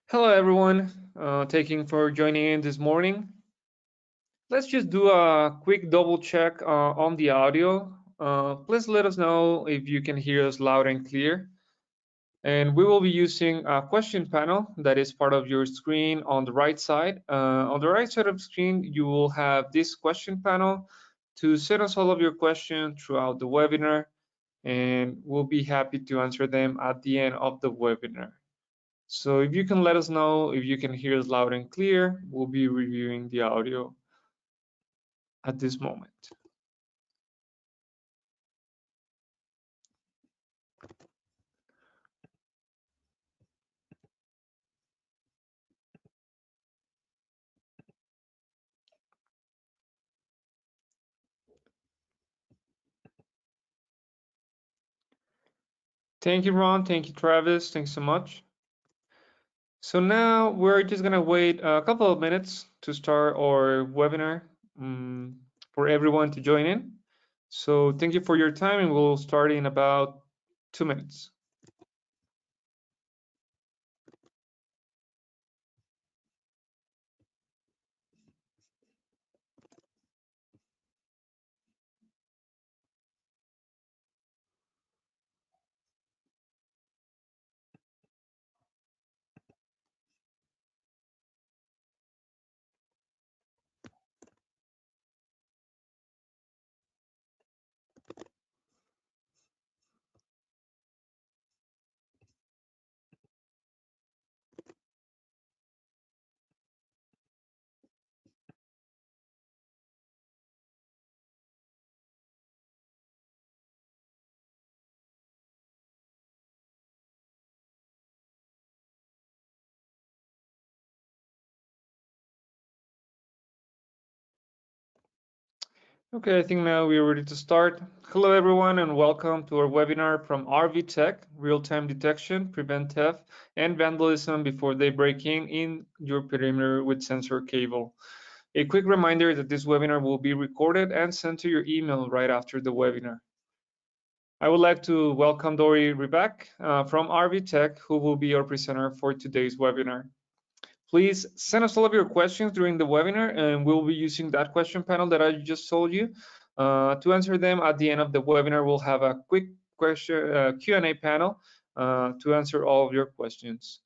Hello, everyone. Thank you for joining in this morning. Let's just do a quick double check on the audio. Please let us know if you can hear us loud and clear. And we will be using a question panel that is part of your screen on the right side. On the right side of the screen, you will have this question panel to send us all of your questions throughout the webinar, and we'll be happy to answer them at the end of the webinar. So if you can let us know if you can hear us loud and clear, we'll be reviewing the audio at this moment. Thank you, Ron. Thank you, Travis. Thanks so much. So now we're just gonna wait a couple of minutes to start our webinar for everyone to join in. So thank you for your time, and we'll start in about 2 minutes. Okay, I think now we're ready to start. Hello, everyone, and welcome to our webinar from RBtec, Real-Time Detection, Prevent Theft, and Vandalism before they break in your perimeter with sensor cable. A quick reminder that this webinar will be recorded and sent to your email right after the webinar. I would like to welcome Dory Reback from RBtec, who will be our presenter for today's webinar. Please send us all of your questions during the webinar, and we'll be using that question panel that I just told you to answer them. At the end of the webinar, we'll have a quick question Q&A panel to answer all of your questions.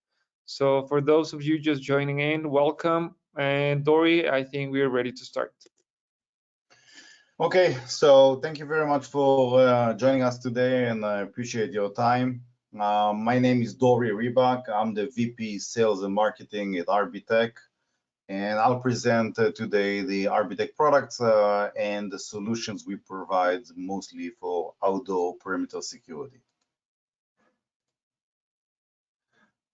So for those of you just joining in, welcome. And Dory, I think we are ready to start. Okay, so thank you very much for joining us today, and I appreciate your time. My name is Dory Reback. I'm the VP Sales and Marketing at RBtec, and I'll present today the RBtec products and the solutions we provide mostly for outdoor perimeter security.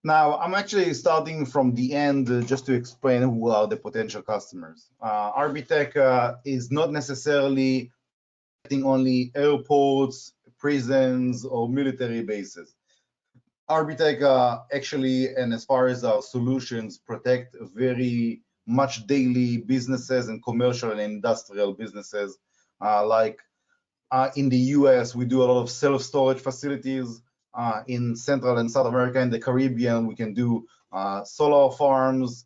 Now, I'm actually starting from the end just to explain who are the potential customers. RBtec is not necessarily only airports, prisons, or military bases. RBtec actually, and as far as our solutions, protect very much daily businesses and commercial and industrial businesses. In the US, we do a lot of self-storage facilities. In Central and South America and the Caribbean, we can do solar farms,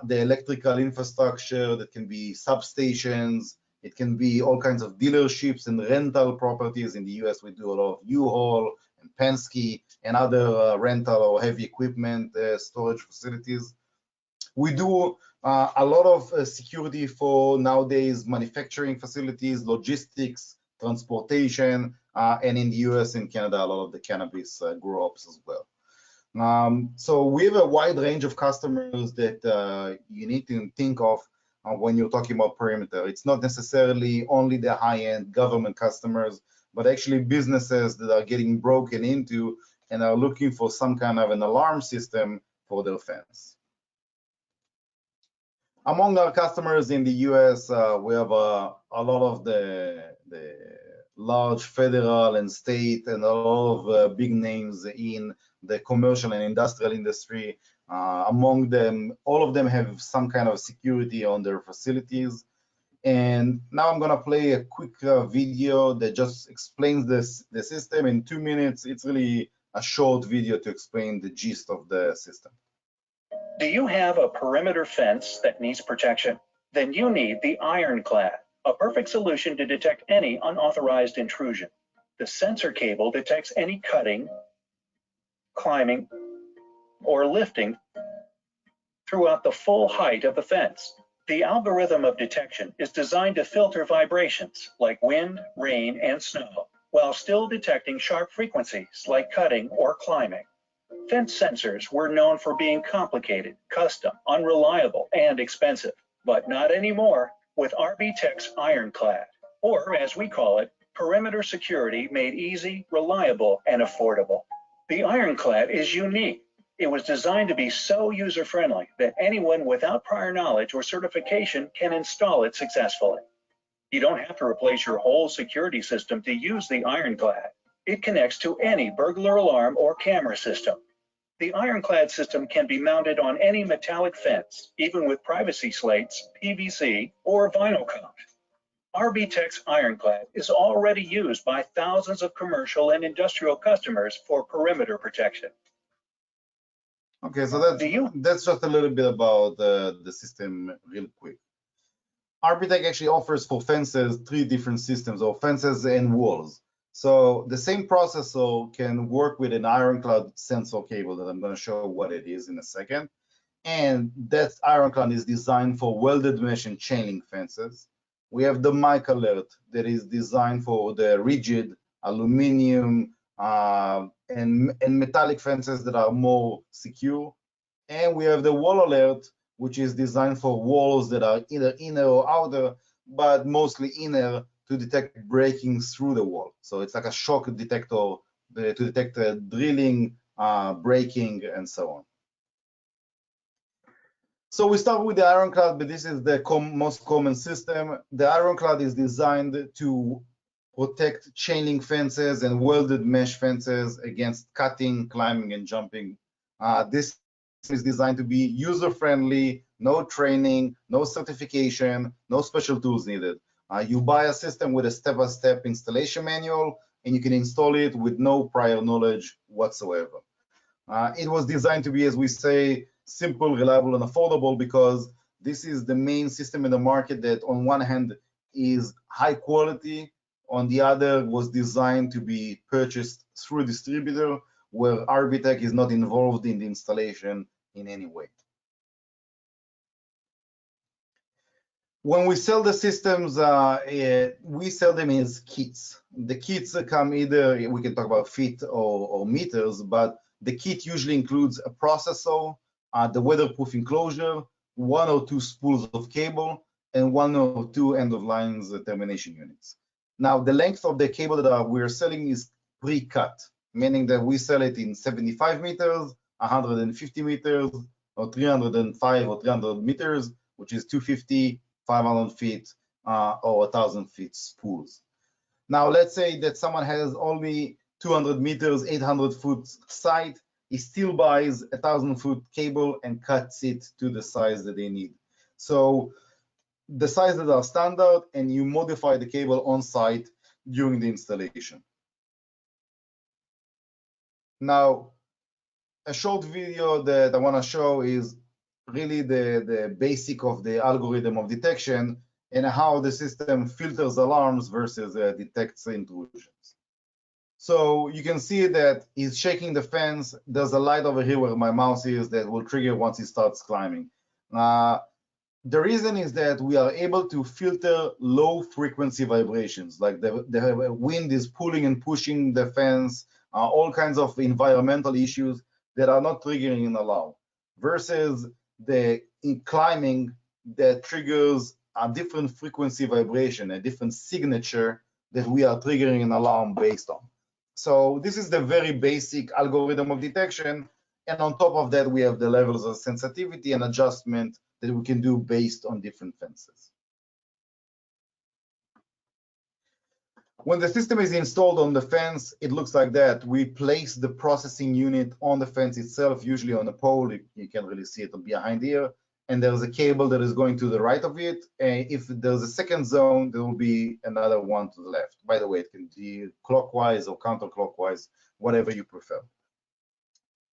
the electrical infrastructure that can be substations. It can be all kinds of dealerships and rental properties. In the US, we do a lot of U-Haul and Penske and other rental or heavy equipment storage facilities. We do a lot of security for nowadays manufacturing facilities, logistics, transportation, and in the US and Canada, a lot of the cannabis grow-ups as well. So we have a wide range of customers that you need to think of when you're talking about perimeter. It's not necessarily only the high-end government customers, but actually businesses that are getting broken into and are looking for some kind of an alarm system for their fence. Among our customers in the US, we have a lot of the large federal and state and a lot of big names in the commercial and industrial industry. Among them, all of them have some kind of security on their facilities. And now I'm gonna play a quick video that just explains the system in 2 minutes. It's really a short video to explain the gist of the system. Do you have a perimeter fence that needs protection? Then you need the Ironclad, a perfect solution to detect any unauthorized intrusion. The sensor cable detects any cutting, climbing, or lifting throughout the full height of the fence. The algorithm of detection is designed to filter vibrations like wind, rain, and snow, while still detecting sharp frequencies like cutting or climbing. Fence sensors were known for being complicated, custom, unreliable, and expensive, but not anymore with RBtec's Ironclad, or as we call it, perimeter security made easy, reliable, and affordable. The Ironclad is unique. It was designed to be so user-friendly that anyone without prior knowledge or certification can install it successfully. You don't have to replace your whole security system to use the Ironclad. It connects to any burglar alarm or camera system. The Ironclad system can be mounted on any metallic fence, even with privacy slates, PVC, or vinyl coat. RBtec's Ironclad is already used by thousands of commercial and industrial customers for perimeter protection. Okay, so that's just a little bit about the system real quick. RBtec actually offers for fences 3 different systems, or fences and walls. So the same processor can work with an Ironclad sensor cable that I'm going to show what it is in a second. And that Ironclad is designed for welded mesh and chain link fences. We have the mic alert that is designed for the rigid aluminum and metallic fences that are more secure. And we have the wall alert, which is designed for walls that are either inner or outer, but mostly inner, to detect breaking through the wall. So it's like a shock detector to detect drilling, breaking, and so on. So we start with the Ironclad, but this is the most common system. The Ironclad is designed to protect chain link fences and welded mesh fences against cutting, climbing, and jumping. This is designed to be user-friendly, no training, no certification, no special tools needed. You buy a system with a step-by-step installation manual, and you can install it with no prior knowledge whatsoever. It was designed to be, as we say, simple, reliable, and affordable, because this is the main system in the market that on one hand is high quality, on the other was designed to be purchased through a distributor where RBtec is not involved in the installation in any way. When we sell the systems, we sell them as kits. The kits come either, we can talk about feet or meters, but the kit usually includes a processor, the weatherproof enclosure, 1 or 2 spools of cable, and 1 or 2 end-of-lines termination units. Now, the length of the cable that we're selling is pre-cut, meaning that we sell it in 75 meters, 150 meters, or 305 or 300 meters, which is 250, 500 feet, or 1,000 feet spools. Now, let's say that someone has only 200 meters, 800 foot site, he still buys 1,000 foot cable and cuts it to the size that they need. So the sizes are standard, and you modify the cable on site during the installation. Now, a short video that I want to show is really the basic of the algorithm of detection and how the system filters alarms versus detects intrusions. So you can see that he's shaking the fence. There's a light over here where my mouse is that will trigger once he starts climbing. The reason is that we are able to filter low frequency vibrations, like the wind is pulling and pushing the fence, all kinds of environmental issues that are not triggering an alarm, versus the climbing that triggers a different frequency vibration, a different signature that we are triggering an alarm based on. So this is the very basic algorithm of detection. And on top of that, we have the levels of sensitivity and adjustment that we can do based on different fences. When the system is installed on the fence, it looks like that. We place the processing unit on the fence itself, usually on a pole. You can really see it behind here. And there's a cable that is going to the right of it. And if there's a second zone, there will be another one to the left. By the way, it can be clockwise or counterclockwise, whatever you prefer.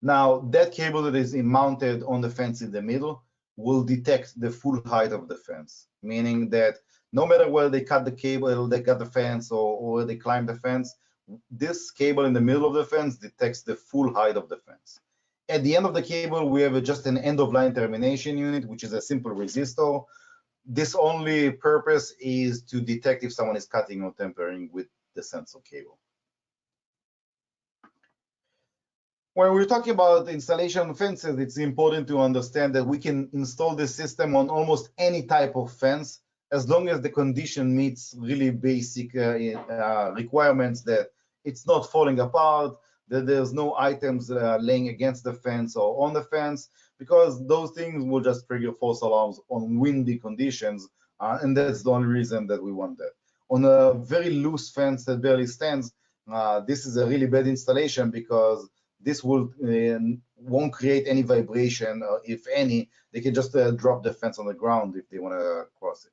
Now, that cable that is mounted on the fence in the middle will detect the full height of the fence, meaning that no matter where they cut the cable, they cut the fence, or they climb the fence, this cable in the middle of the fence detects the full height of the fence. At the end of the cable, we have just an end-of-line termination unit, which is a simple resistor. This only purpose is to detect if someone is cutting or tampering with the sensor cable. When we're talking about installation of fences, it's important to understand that we can install this system on almost any type of fence, as long as the condition meets really basic requirements, that it's not falling apart, that there's no items laying against the fence or on the fence, because those things will just trigger false alarms on windy conditions, and that's the only reason that we want that. On a very loose fence that barely stands, this is a really bad installation, because this won't create any vibration, or if any, they can just drop the fence on the ground if they want to cross it.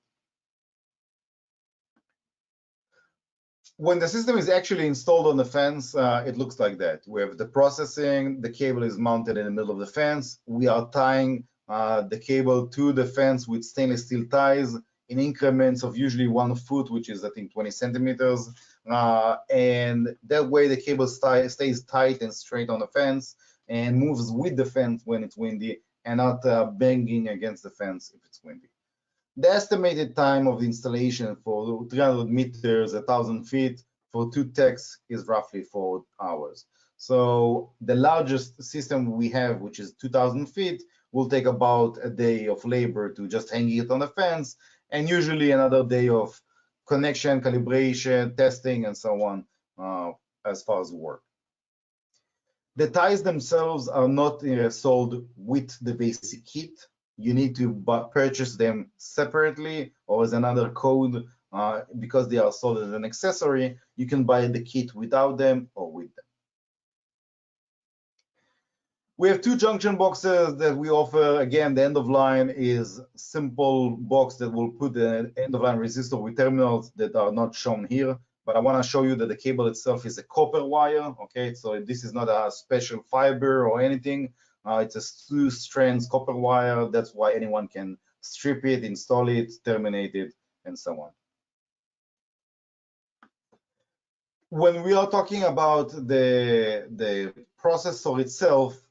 When the system is actually installed on the fence, it looks like that. We have the processing, the cable is mounted in the middle of the fence. We are tying the cable to the fence with stainless steel ties in increments of usually 1 foot, which is, I think, 20 centimeters. And that way the cable stays tight and straight on the fence and moves with the fence when it's windy, and not banging against the fence if it's windy. The estimated time of the installation for 300 meters, 1,000 feet for 2 techs is roughly 4 hours. So the largest system we have, which is 2,000 feet, will take about a day of labor to just hang it on the fence, and usually another day of connection, calibration, testing, and so on, as far as work. The ties themselves are not sold with the basic kit. You need to purchase them separately or as another code, because they are sold as an accessory. You can buy the kit without them or with them. We have 2 junction boxes that we offer. Again, the end of line is simple box that will put the end of line resistor with terminals that are not shown here. But I want to show you that the cable itself is a copper wire. Okay, so this is not a special fiber or anything. It's a 2 strands copper wire. That's why anyone can strip it, install it, terminate it, and so on. When we are talking about the processor itself,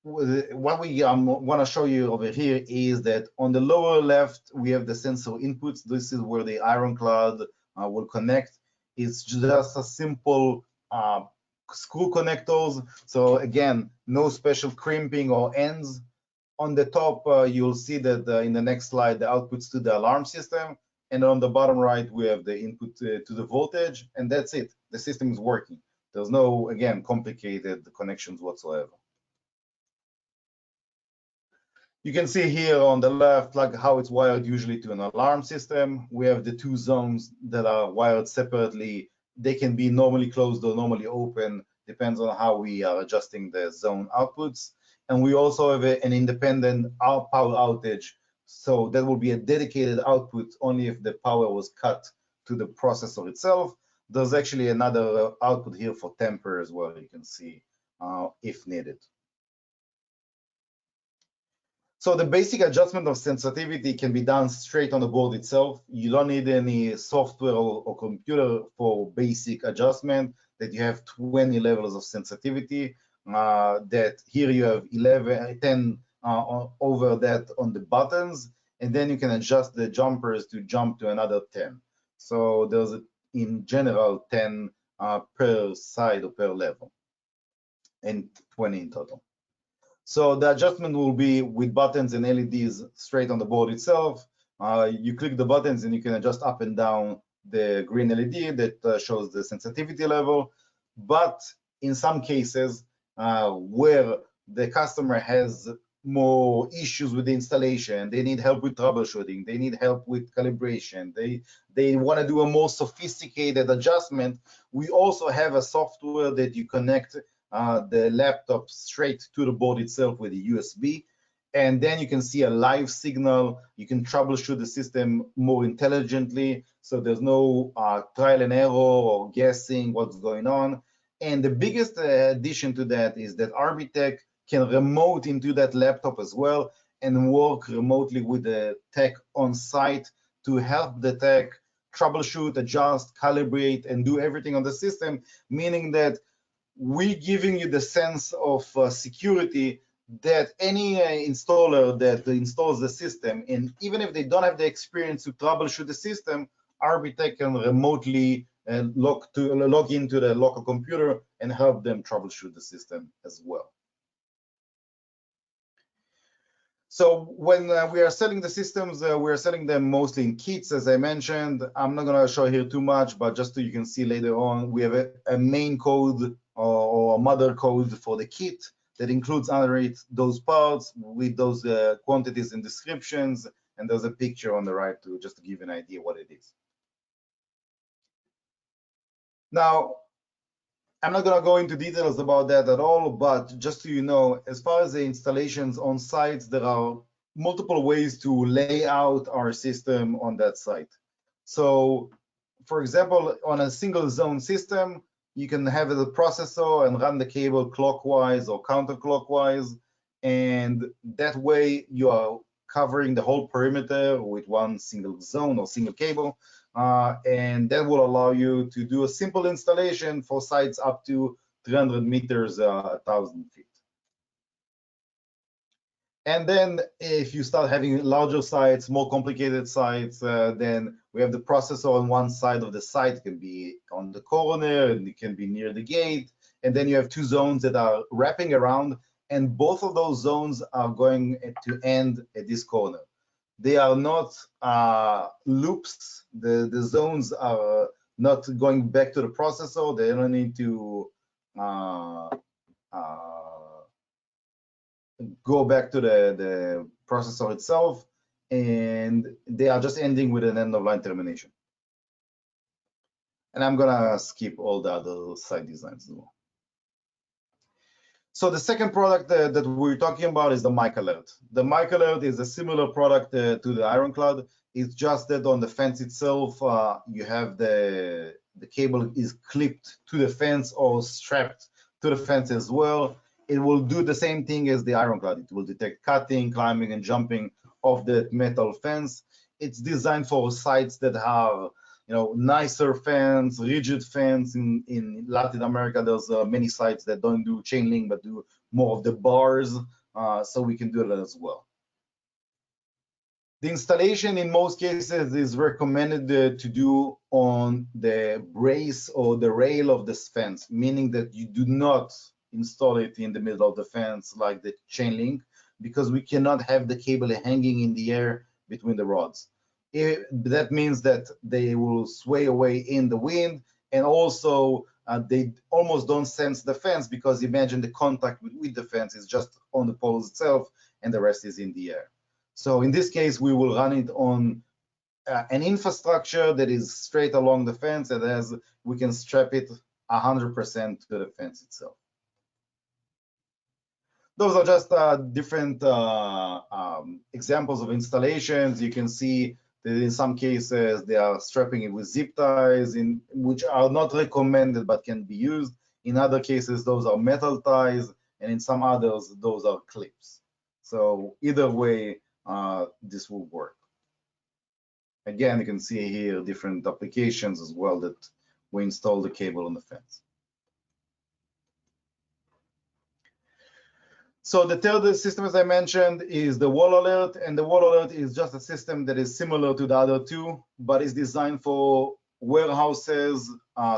what we want to show you over here is that on the lower left, we have the sensor inputs. This is where the Ironclad will connect. It's just a simple screw connectors. So again, no special crimping or ends. On the top, you'll see that in the next slide, the outputs to the alarm system. And on the bottom right, we have the input to the voltage, and that's it. The system is working. There's no, again, complicated connections whatsoever. You can see here on the left, like how it's wired usually to an alarm system. We have the 2 zones that are wired separately. They can be normally closed or normally open, depends on how we are adjusting the zone outputs. And we also have an independent power outage. So that will be a dedicated output only if the power was cut to the processor itself. There's actually another output here for temper as well, you can see, if needed. So the basic adjustment of sensitivity can be done straight on the board itself. You don't need any software or computer for basic adjustment, that you have 20 levels of sensitivity, that here you have 10 over that on the buttons, and then you can adjust the jumpers to jump to another 10. So there's, in general, 10 per side or per level, and 20 in total. So the adjustment will be with buttons and LEDs straight on the board itself. You click the buttons and you can adjust up and down the green LED that shows the sensitivity level. But in some cases where the customer has more issues with the installation, they need help with troubleshooting, they need help with calibration, they want to do a more sophisticated adjustment, we also have a software that you connect the laptop straight to the board itself with a USB, and then you can see a live signal. You can troubleshoot the system more intelligently, so there's no trial and error or guessing what's going on. And the biggest addition to that is that RBtec can remote into that laptop as well and work remotely with the tech on site to help the tech troubleshoot, adjust, calibrate, and do everything on the system, meaning that we're giving you the sense of security that any installer that installs the system, and even if they don't have the experience to troubleshoot the system, RBtec can remotely log into the local computer and help them troubleshoot the system as well. So when we are selling the systems, we are selling them mostly in kits, as I mentioned. I'm not going to show here too much, but just so you can see later on, we have a main code or a mother code for the kit that includes under it those parts with those quantities and descriptions, and there's a picture on the right to just to give an idea what it is. Now, I'm not going to go into details about that at all, but just so you know, as far as the installations on sites, there are multiple ways to lay out our system on that site. So, for example, on a single zone system, you can have the processor and run the cable clockwise or counterclockwise, and that way you are covering the whole perimeter with one single zone or single cable. And that will allow you to do a simple installation for sites up to 300 meters, 1,000 feet. And then if you start having larger sites, more complicated sites, then we have the processor on one side of the site. It can be on the corner, and it can be near the gate. And then you have two zones that are wrapping around, and both of those zones are going to end at this corner. They are not loops. The zones are not going back to the processor. They don't need to go back to the processor itself, and they are just ending with an end of line termination. And I'm gonna skip all the other site designs as well. So the second product that we're talking about is the mic alert. The mic alert is a similar product to the Ironclad. It's just that on the fence itself, you have the cable is clipped to the fence or strapped to the fence as well. It will do the same thing as the Ironclad. It will detect cutting, climbing, and jumping off the metal fence. It's designed for sites that have, nicer fence, rigid fence. In Latin America, there's many sites that don't do chain link but do more of the bars, so we can do that as well. The installation in most cases is recommended to do on the brace or the rail of this fence, meaning that you do not install it in the middle of the fence like the chain link, because we cannot have the cable hanging in the air between the rods. That means that they will sway away in the wind, and also they almost don't sense the fence, because imagine the contact with the fence is just on the poles itself and the rest is in the air. So in this case, we will run it on an infrastructure that is straight along the fence, and we can strap it 100% to the fence itself. Those are just different examples of installations. You can see that in some cases they are strapping it with zip ties, which are not recommended but can be used. In other cases, those are metal ties, and in some others, those are clips. So either way, this will work. Again, you can see here different applications as well that we install the cable on the fence. So the third system, as I mentioned, is the wall alert, and the wall alert is just a system that is similar to the other two, but is designed for warehouses,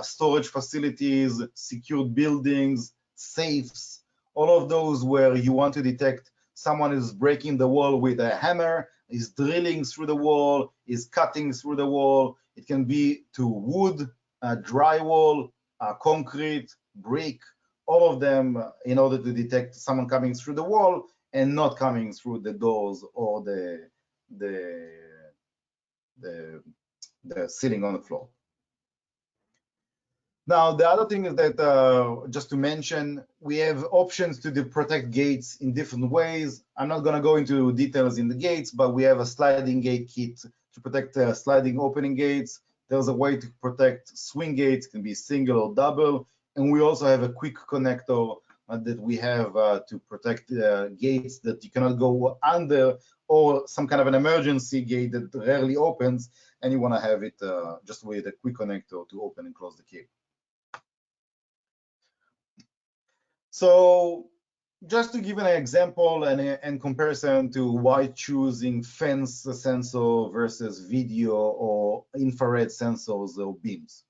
storage facilities, secured buildings, safes, all of those where you want to detect someone is breaking the wall with a hammer, is drilling through the wall, is cutting through the wall. It can be to wood, drywall, concrete, brick, all of them, in order to detect someone coming through the wall and not coming through the doors or the ceiling on the floor. Now, the other thing is that, just to mention, we have options to protect gates in different ways. I'm not going to go into details in the gates, but we have a sliding gate kit to protect sliding opening gates. There's a way to protect swing gates, can be single or double. And we also have a quick connector that we have to protect gates that you cannot go under, or some kind of an emergency gate that rarely opens, and you want to have it just with a quick connector to open and close the cable. So just to give an example and comparison to why choosing fence sensor versus video or infrared sensors or beams.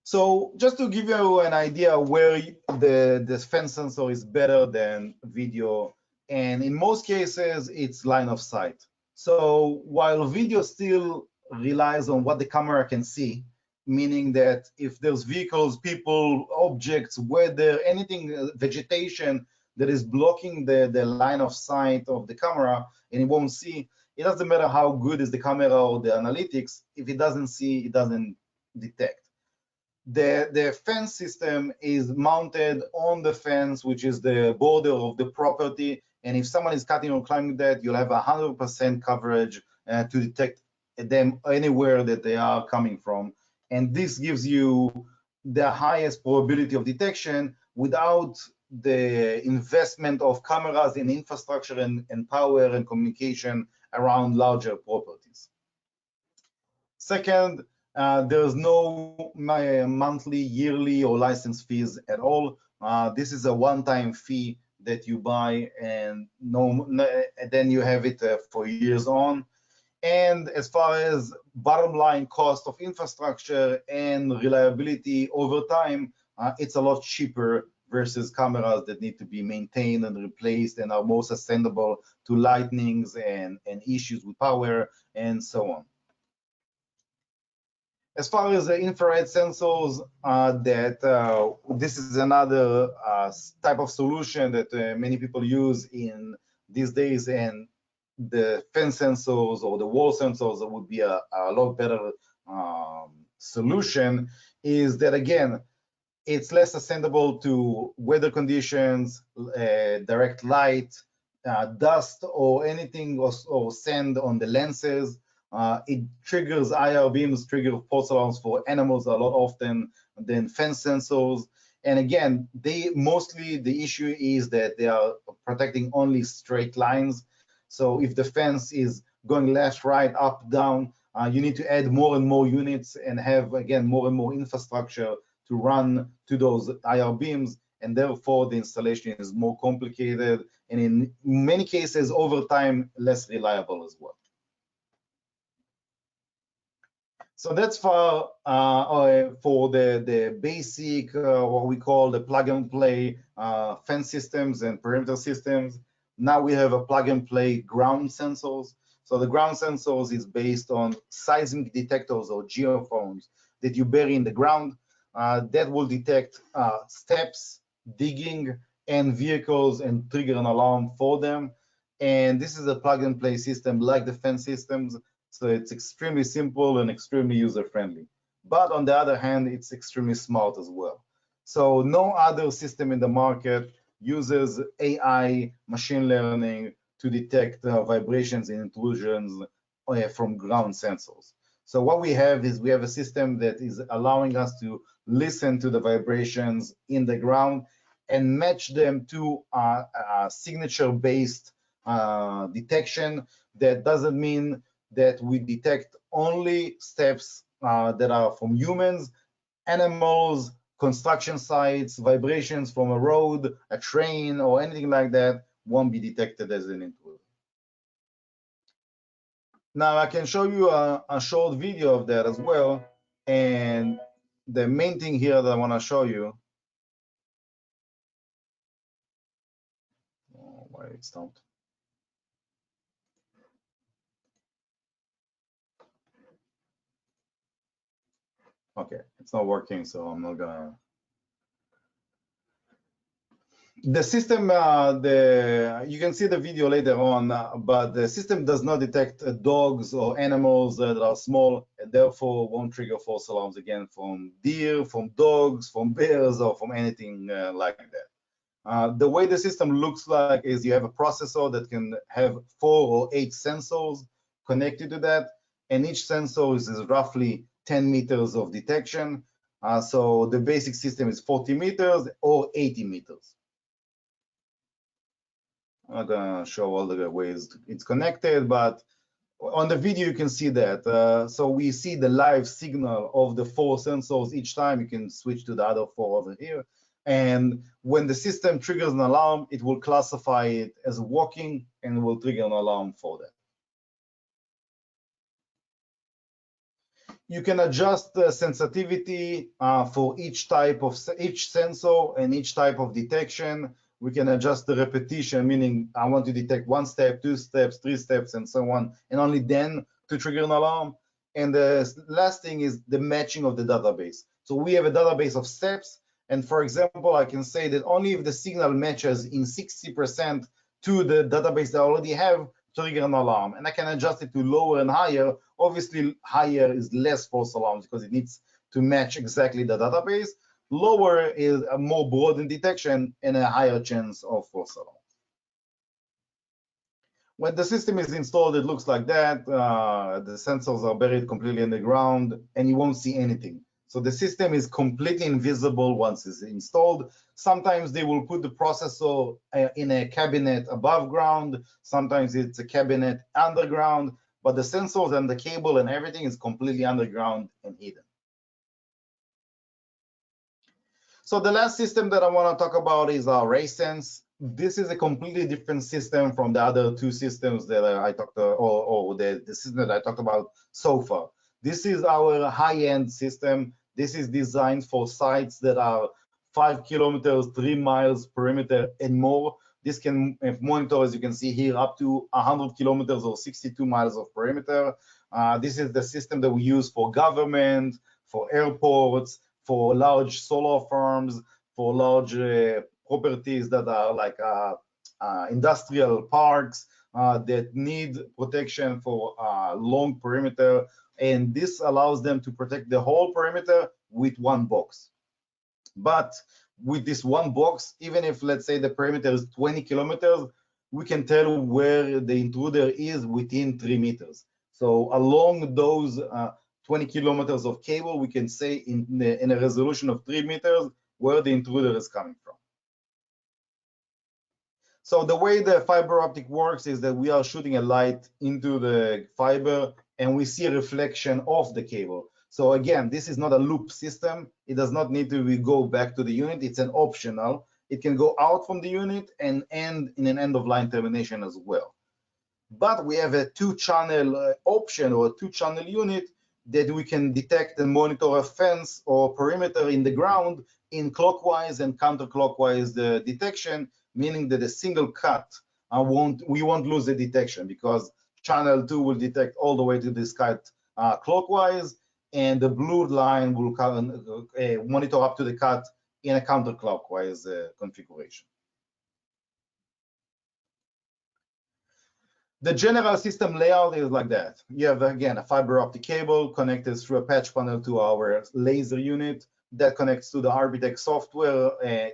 So just to give you an idea where the fence sensor is better than video, and in most cases, it's line of sight. So while video still relies on what the camera can see, meaning that if there's vehicles, people, objects, weather, anything, vegetation that is blocking the line of sight of the camera and it won't see, it doesn't matter how good is the camera or the analytics, if it doesn't see, it doesn't detect. The fence system is mounted on the fence, which is the border of the property. And if someone is cutting or climbing that, you'll have 100% coverage to detect them anywhere that they are coming from. And this gives you the highest probability of detection without the investment of cameras in infrastructure and power and communication around larger properties. Second, there's no monthly, yearly, or license fees at all. This is a one-time fee that you buy, and then you have it for years on. And as far as bottom line cost of infrastructure and reliability over time, it's a lot cheaper versus cameras that need to be maintained and replaced and are more susceptible to lightnings and issues with power and so on. As far as the infrared sensors, this is another type of solution that many people use in these days, and the fence sensors or the wall sensors that would be a lot better solution. Is that again, it's less susceptible to weather conditions, direct light, dust, or anything, or sand on the lenses. It triggers IR beams, trigger false alarms for animals a lot often than fence sensors. And again, mostly the issue is that they are protecting only straight lines. So if the fence is going left, right, up, down, you need to add more and more units and have, again, more and more infrastructure to run to those IR beams. And therefore, the installation is more complicated and in many cases, over time, less reliable as well. So that's for the basic, what we call the plug and play fence systems and perimeter systems. Now we have a plug and play ground sensors. So the ground sensors is based on seismic detectors or geophones that you bury in the ground that will detect steps, digging, and vehicles and trigger an alarm for them. And this is a plug and play system like the fence systems. So it's extremely simple and extremely user-friendly. But on the other hand, it's extremely smart as well. So no other system in the market uses AI machine learning to detect vibrations and intrusions from ground sensors. So what we have is we have a system that is allowing us to listen to the vibrations in the ground and match them to a signature-based detection. That doesn't mean that we detect only steps that are from humans, animals, construction sites, vibrations from a road, a train, or anything like that won't be detected as an intruder. Now I can show you a short video of that as well. And the main thing here that I want to show you, why it stopped. Okay, it's not working, so I'm not gonna. The system, you can see the video later on, but the system does not detect dogs or animals that are small, and therefore won't trigger false alarms again from deer, from dogs, from bears, or from anything like that. The way the system looks like is you have a processor that can have 4 or 8 sensors connected to that, and each sensor is roughly 10 meters of detection. So the basic system is 40 meters or 80 meters. I'm not gonna show all the ways it's connected, but on the video you can see that. So we see the live signal of the 4 sensors each time. You can switch to the other 4 over here. And when the system triggers an alarm, it will classify it as walking and will trigger an alarm for that. You can adjust the sensitivity for each sensor and each type of detection. We can adjust the repetition, meaning I want to detect 1 step, 2 steps, 3 steps, and so on, and only then to trigger an alarm. And the last thing is the matching of the database. So we have a database of steps, and for example, I can say that only if the signal matches in 60% to the database that I already have, trigger an alarm. And I can adjust it to lower and higher. Obviously, higher is less false alarms because it needs to match exactly the database. Lower is a more broadened detection and a higher chance of false alarms. When the system is installed, it looks like that. The sensors are buried completely in the ground, and you won't see anything. So the system is completely invisible once it's installed. Sometimes they will put the processor in a cabinet above ground. Sometimes it's a cabinet underground, but the sensors and the cable and everything is completely underground and hidden. So the last system that I want to talk about is our RaySense. This is a completely different system from the other 2 systems that I talked about, or the system that I talked about so far. This is our high-end system. This is designed for sites that are 5 kilometers, 3 miles perimeter and more. This can monitor, as you can see here, up to 100 kilometers or 62 miles of perimeter. This is the system that we use for government, for airports, for large solar farms, for large properties that are like industrial parks that need protection for long perimeter. And this allows them to protect the whole perimeter with 1 box. But with this 1 box, even if, let's say, the perimeter is 20 kilometers, we can tell where the intruder is within 3 meters. So along those 20 kilometers of cable, we can say in a resolution of 3 meters where the intruder is coming from. So the way the fiber optic works is that we are shooting a light into the fiber and we see a reflection of the cable. So again, this is not a loop system. It does not need to go back to the unit. It's an optional. It can go out from the unit and end in an end of line termination as well. But we have a 2-channel option or a 2-channel unit that we can detect and monitor a fence or perimeter in the ground in clockwise and counterclockwise detection, meaning that a single cut we won't lose the detection because channel 2 will detect all the way to this cut clockwise, and the blue line will monitor up to the cut in a counterclockwise configuration. The general system layout is like that. You have, again, a fiber optic cable connected through a patch panel to our laser unit that connects to the RBtec software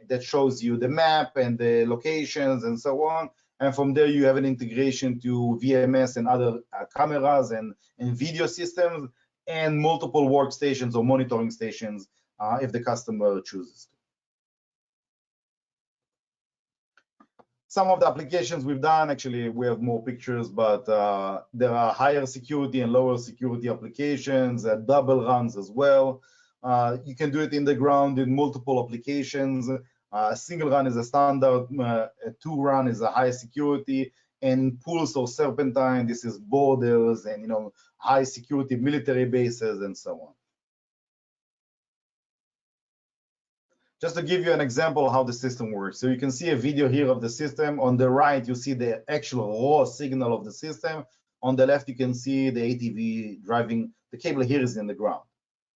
that shows you the map and the locations and so on. And from there, you have an integration to VMS and other cameras and video systems and multiple workstations or monitoring stations if the customer chooses to. Some of the applications we've done, actually, we have more pictures, but there are higher security and lower security applications, double runs as well. You can do it in the ground in multiple applications. A single run is a standard, a 2-run is a high security, and pulse or serpentine, this is borders and high security military bases and so on. Just to give you an example of how the system works. So you can see a video here of the system. On the right, you see the actual raw signal of the system. On the left, you can see the ATV driving. The cable here is in the ground.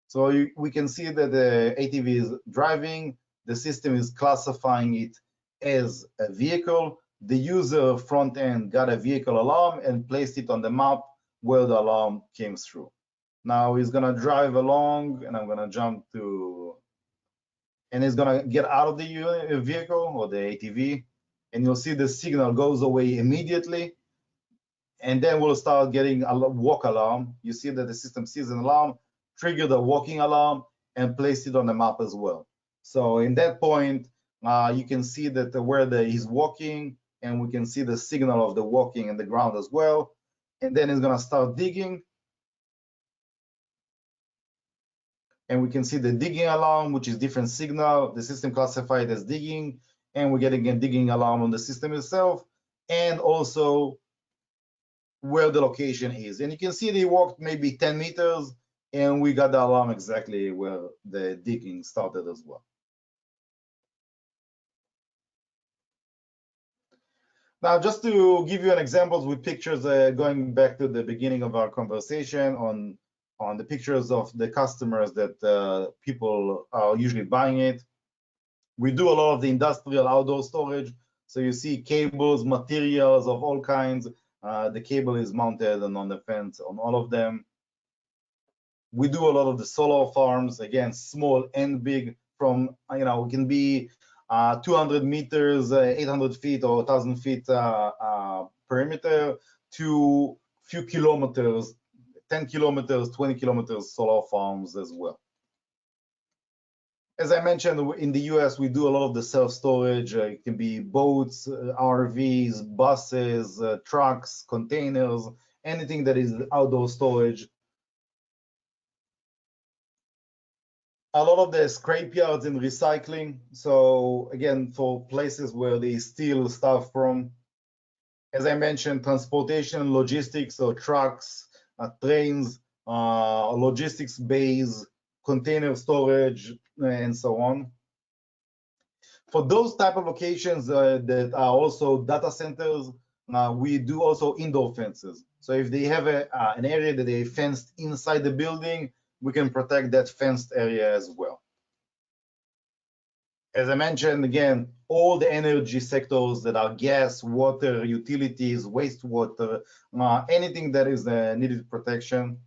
So we can see that the ATV is driving. The system is classifying it as a vehicle. The user front end got a vehicle alarm and placed it on the map where the alarm came through. Now he's gonna drive along, and I'm gonna jump to, and he's gonna get out of the vehicle or the ATV, and you'll see the signal goes away immediately. And then we'll start getting a walk alarm. You see that the system sees an alarm, trigger the walking alarm, and place it on the map as well. So in that point, you can see that where he's walking, and we can see the signal of the walking in the ground as well. And then he's gonna start digging. And we can see the digging alarm, which is different signal. The system classified as digging, and we're getting a digging alarm on the system itself, and also where the location is. And you can see they walked maybe 10 meters, and we got the alarm exactly where the digging started as well. Now, just to give you an example with pictures, going back to the beginning of our conversation on the pictures of the customers that people are usually buying it. We do a lot of the industrial outdoor storage. So you see cables, materials of all kinds. The cable is mounted and on the fence on all of them. We do a lot of the solar farms, again, small and big, from, it can be 200 meters, 800 feet or 1,000 feet perimeter to few kilometers, 10 kilometers, 20 kilometers solar farms as well. As I mentioned, in the US, we do a lot of the self-storage. It can be boats, RVs, buses, trucks, containers, anything that is outdoor storage. A lot of the scrap yards and recycling. So again, for places where they steal stuff from. As I mentioned, transportation, logistics, so trucks, trains, logistics bays, container storage, and so on. For those type of locations that are also data centers, we do also indoor fences. So if they have an area that they fenced inside the building, we can protect that fenced area as well. As I mentioned, again, all the energy sectors that are gas, water, utilities, wastewater, anything that is needed protection.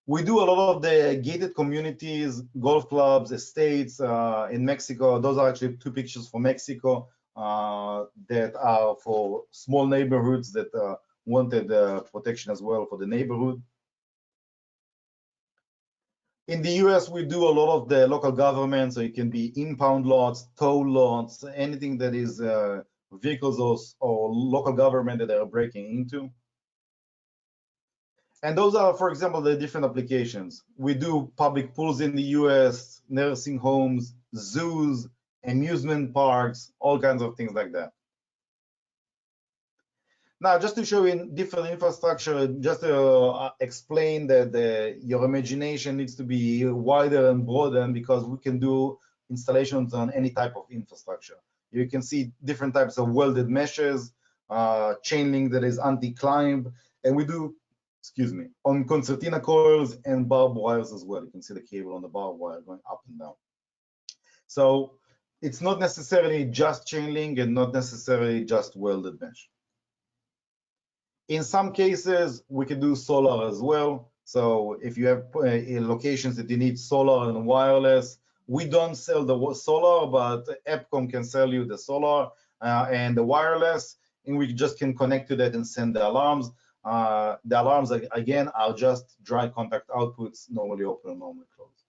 We do a lot of the gated communities, golf clubs, estates in Mexico. Those are actually two pictures from Mexico that are for small neighborhoods that wanted protection as well for the neighborhood. In the US, we do a lot of the local government, so it can be impound lots, tow lots, anything that is vehicles or local government that they are breaking into. And those are, for example, the different applications. We do public pools in the US, nursing homes, zoos, amusement parks, all kinds of things like that. Now, just to show you different infrastructure, just to explain that your imagination needs to be wider and broader, because we can do installations on any type of infrastructure. You can see different types of welded meshes, chain link that is anti-climb, and we do, on concertina coils and barbed wires as well. You can see the cable on the barbed wire going up and down. So it's not necessarily just chain link and not necessarily just welded mesh. In some cases, we can do solar as well. So if you have locations that you need solar and wireless, we don't sell the solar, but EPCOM can sell you the solar and the wireless, and we just can connect to that and send the alarms. The alarms, again, are just dry contact outputs, normally open and normally closed.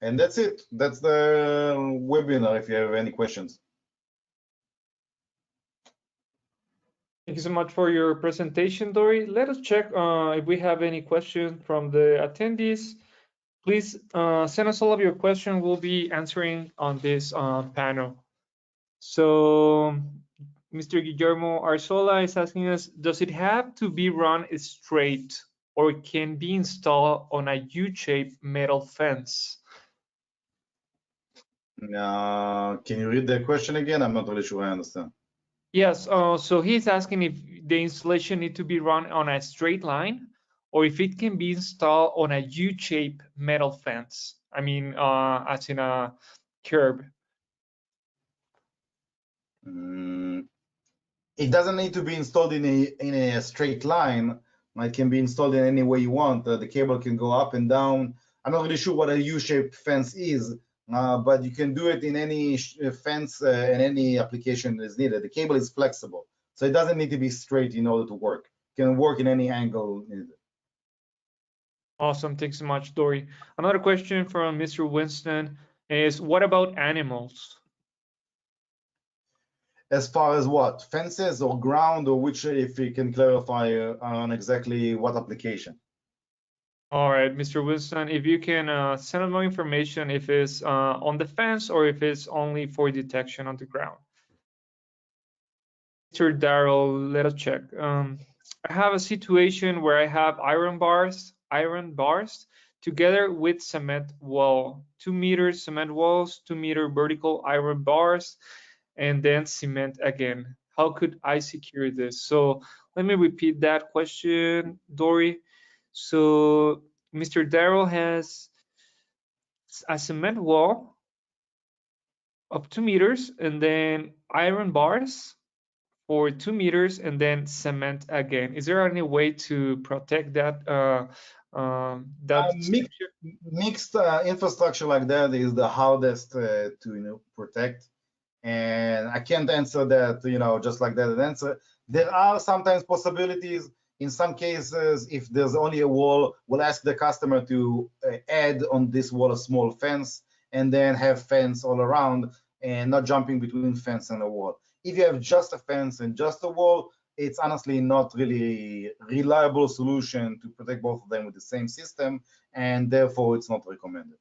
And that's it. That's the webinar, if you have any questions. Thank you so much for your presentation, Dory. Let us check if we have any questions from the attendees. Please send us all of your questions. We'll be answering on this panel. So Mr. Guillermo Arzola is asking us, does it have to be run straight or can be installed on a U-shaped metal fence? Can you read the question again? I'm not really sure I understand. Yes, so he's asking if the installation need to be run on a straight line or if it can be installed on a U-shaped metal fence. I mean, as in a curb. It doesn't need to be installed in a straight line. It can be installed in any way you want. The cable can go up and down. I'm not really sure what a U-shaped fence is, but you can do it in any fence and any application that is needed. The cable is flexible, so it doesn't need to be straight in order to work. It can work in any angle needed. Awesome. Thanks so much, Dory. Another question from Mr. Winston is, what about animals? As far as what? Fences or ground, or which, if you can clarify on exactly what application? All right, Mr. Winston, if you can send us more information if it's on the fence or if it's only for detection on the ground. Mr. Darrell, let us check. I have a situation where I have iron bars together with cement wall, 2 meters cement walls, 2 meter vertical iron bars, and then cement again. How could I secure this? So let me repeat that question, Dory. So Mr. Darrell has a cement wall of 2 meters and then iron bars for 2 meters and then cement again. Is there any way to protect that Mixed, structure? mixed infrastructure like that is the hardest to protect, and I can't answer that just like that. Answer. There are sometimes possibilities. In some cases, if there's only a wall, we'll ask the customer to add on this wall a small fence and then have fence all around and not jumping between fence and a wall. If you have just a fence and just a wall, it's honestly not really reliable solution to protect both of them with the same system, and therefore it's not recommended.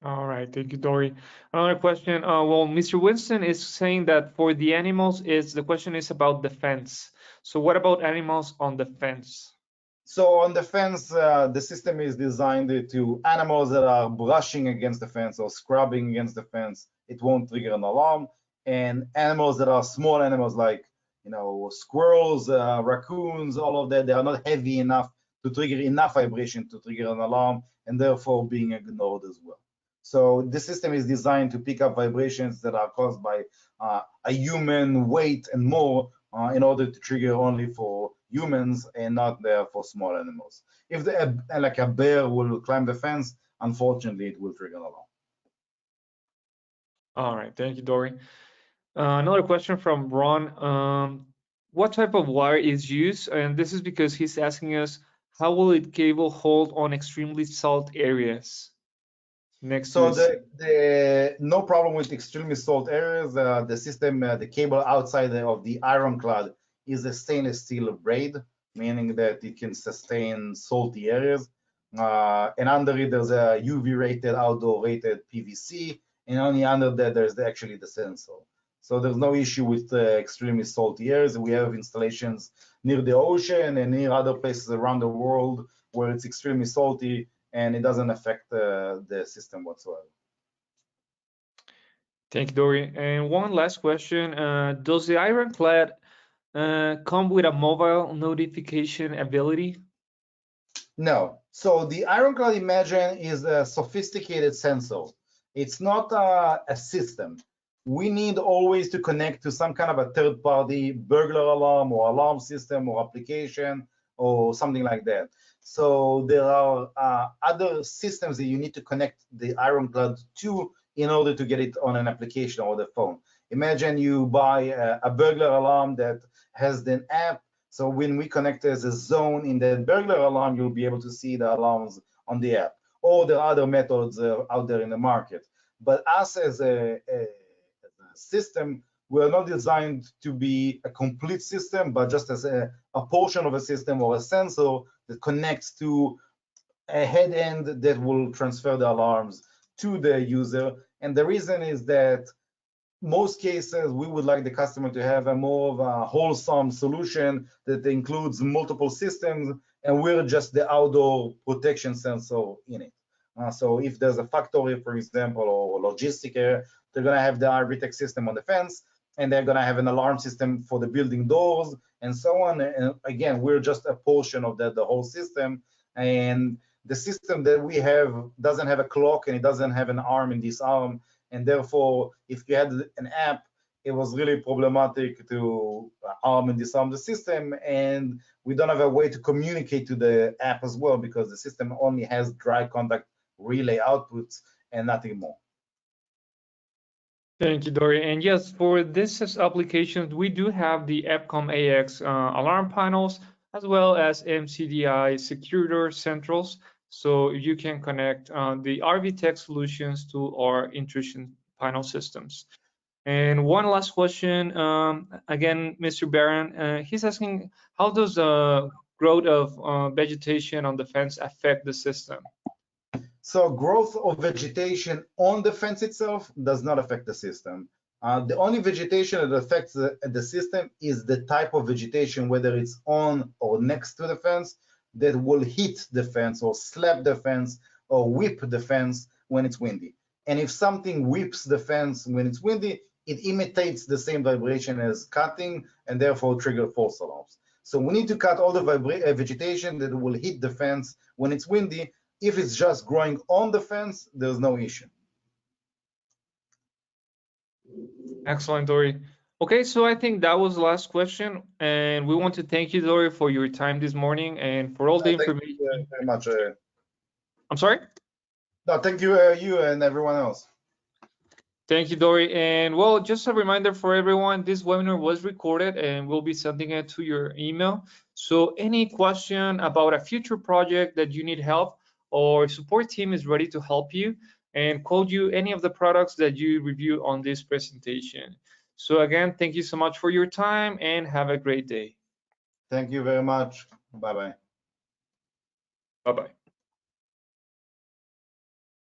All right, thank you, Dory. Another question. Well, Mr. Winston is saying that for the animals, the question is about the fence. So what about animals on the fence? So on the fence, the system is designed to animals that are brushing against the fence or scrubbing against the fence. It won't trigger an alarm. And animals that are small animals like squirrels, raccoons, all of that, they are not heavy enough to trigger enough vibration to trigger an alarm, and therefore being ignored as well. So the system is designed to pick up vibrations that are caused by a human weight and more in order to trigger only for humans and not there for small animals. If like a bear will climb the fence, unfortunately, it will trigger an alarm. All right, thank you, Dory. Another question from Ron. What type of wire is used? And this is because he's asking us, how will it cable hold on extremely salt areas next to So this? the no problem with extremely salt areas. The system, the cable outside of the Ironclad is a stainless steel braid, meaning that it can sustain salty areas. And under it, there's a UV rated, outdoor rated PVC, and only under that, there's actually the sensor. So there's no issue with extremely salty areas. We have installations near the ocean and near other places around the world where it's extremely salty, and it doesn't affect the system whatsoever. Thank you, Dory. And one last question. Does the Ironclad come with a mobile notification ability? No. So the Ironclad Imagine is a sophisticated sensor. It's not a system. We need always to connect to some kind of a third-party burglar alarm or alarm system or application or something like that. So there are other systems that you need to connect the Ironclad to in order to get it on an application or the phone. Imagine you buy a burglar alarm that has an app. So when we connect as a zone in the burglar alarm, you'll be able to see the alarms on the app. Or there are other methods out there in the market. But us as a system, we're not designed to be a complete system, but just as a portion of a system or a sensor that connects to a head end that will transfer the alarms to the user. And the reason is that most cases, we would like the customer to have a more of a wholesome solution that includes multiple systems, and we're just the outdoor protection sensor in it. So if there's a factory, for example, or logistic area, they're going to have the RBtec system on the fence, and they're going to have an alarm system for the building doors, and so on. And again, we're just a portion of the whole system. And the system that we have doesn't have a clock, and it doesn't have an arm and disarm. And therefore, if you had an app, it was really problematic to arm and disarm the system. And we don't have a way to communicate to the app as well, because the system only has dry contact relay outputs and nothing more. Thank you, Dory. And yes, for this applications, we do have the EPCOM AX alarm panels. as well as MCDI secure door centrals, so you can connect the RBtec solutions to our intrusion panel systems. And one last question, again, Mr. Barron, he's asking, how does the growth of vegetation on the fence affect the system? So growth of vegetation on the fence itself does not affect the system. The only vegetation that affects the system is the type of vegetation, whether it's on or next to the fence, that will hit the fence or slap the fence or whip the fence when it's windy. And if something whips the fence when it's windy, it imitates the same vibration as cutting and therefore trigger false alarms. So we need to cut all the vegetation that will hit the fence when it's windy. If it's just growing on the fence, there's no issue. Excellent, Dory. Okay, so I think that was the last question, and we want to thank you, Dory, for your time this morning and for all the information. Thank you very much. I'm sorry? No, thank you, you and everyone else. Thank you, Dory. And well, just a reminder for everyone, this webinar was recorded and we'll be sending it to your email. So any question about a future project that you need help, or support team is ready to help you and quote you any of the products that you review on this presentation. So again, thank you so much for your time and have a great day. Thank you very much. Bye-bye. Bye-bye.